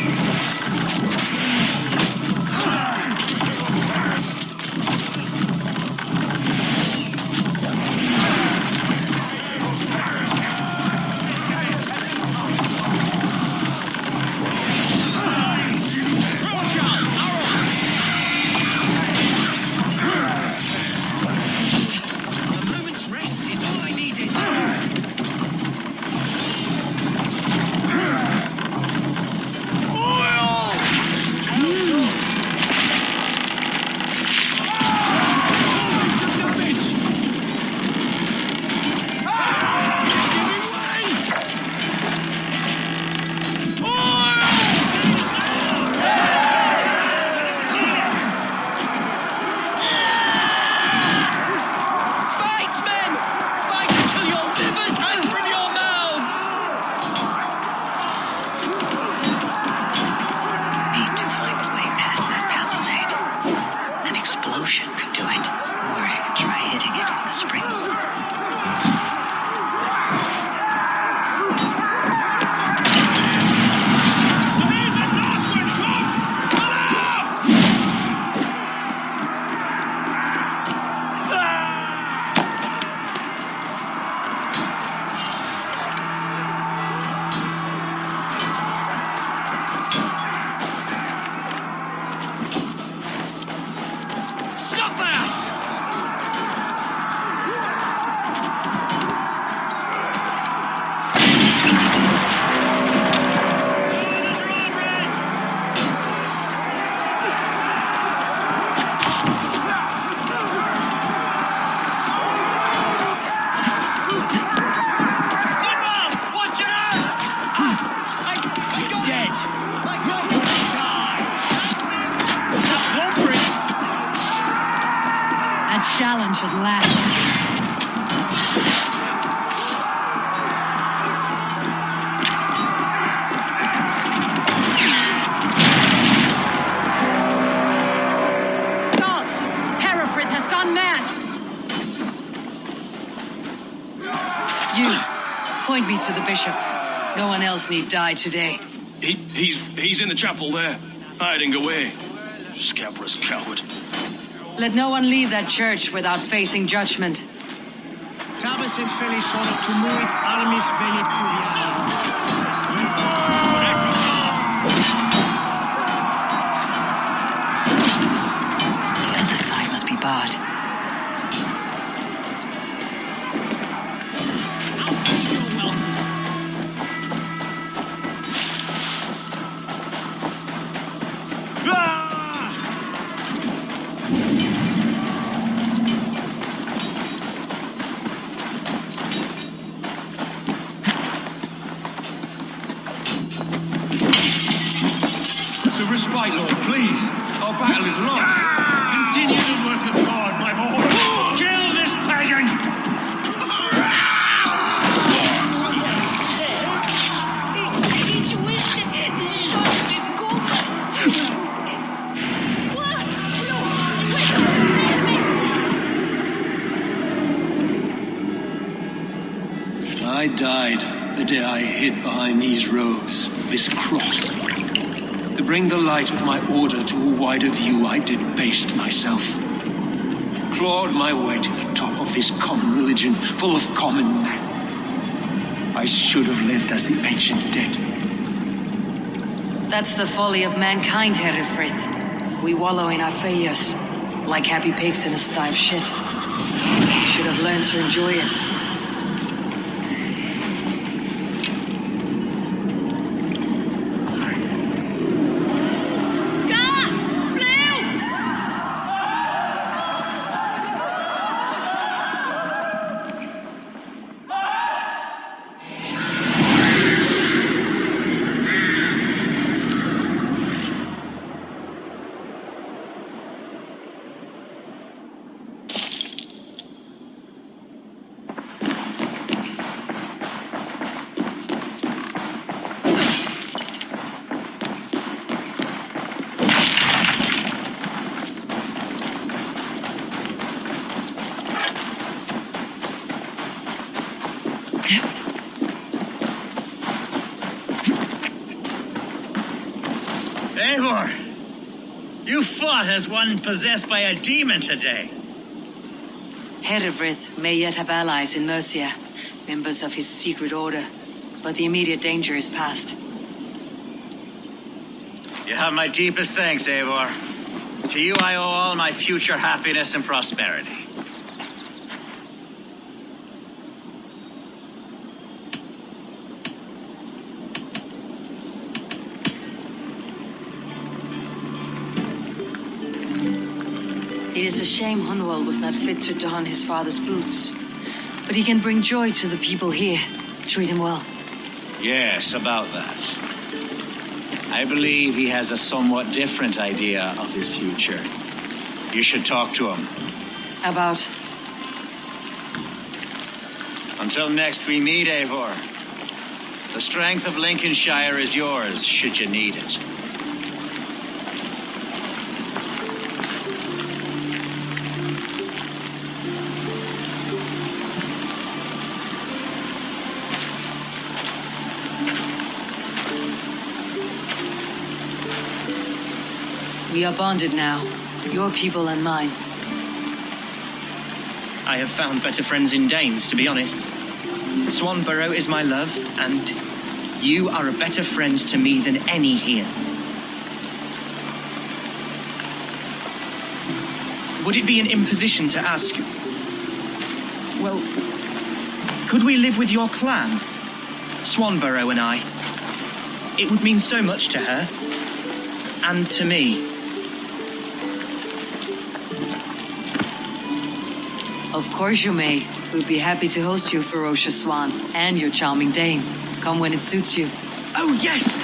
lunch at last. Point me to the bishop. No one else need die today. He's in the chapel there, hiding away. Scabrous coward. Let no one leave that church without facing judgment. Tabas et felisono tumuit armis venit The other side must be barred. Respite, Lord, please. Our battle is lost. Continue the work of God, my boy. Kill this pagan! I died the day I hid behind these robes, this cross. To bring the light of my order to a wider view, I debased myself. Clawed my way to the top of this common religion, full of common men. I should have lived as the ancients did. That's the folly of mankind, Herefrith. We wallow in our failures, like happy pigs in a sty of shit. You should have learned to enjoy it. Eivor, you fought as one possessed by a demon today. Herefrith may yet have allies in Mercia, members of his secret order, but the immediate danger is past. You have my deepest thanks, Eivor. To you I owe all my future happiness and prosperity. It is a shame Hunwald was not fit to don his father's boots. But he can bring joy to the people here. Treat him well. Yes, about that. I believe he has a somewhat different idea of his future. You should talk to him. About? Until next we meet, Eivor. The strength of Lincolnshire is yours, should you need it. We are bonded now. Your people and mine. I have found better friends in Danes, to be honest. Swanborough is my love, and you are a better friend to me than any here. Would it be an imposition to ask? Well, could we live with your clan? Swanborough and I. It would mean so much to her. And to me. Of course you may. We'd be happy to host you, ferocious swan, and your charming dame. Come when it suits you. Oh, yes!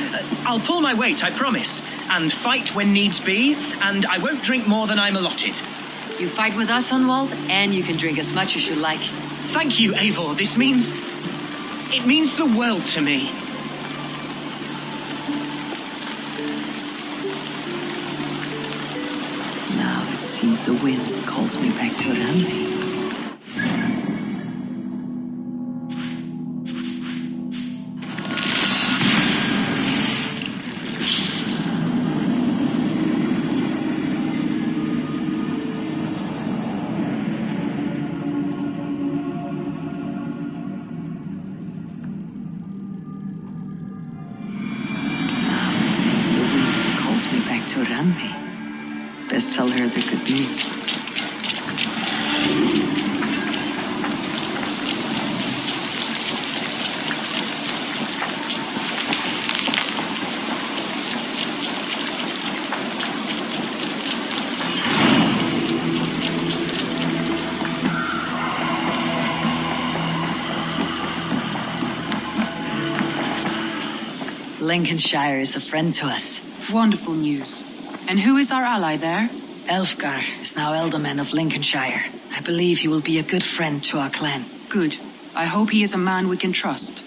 I'll pull my weight, I promise. And fight when needs be, and I won't drink more than I'm allotted. You fight with us, Hunwald, and you can drink as much as you like. Thank you, Eivor. This means... it means the world to me. Now it seems the wind calls me back to Randi. To Randi. Best tell her the good news. Lincolnshire is a friend to us. Wonderful news. And who is our ally there? Elfgar is now Ealdorman of Lincolnshire. I believe he will be a good friend to our clan. Good. I hope he is a man we can trust.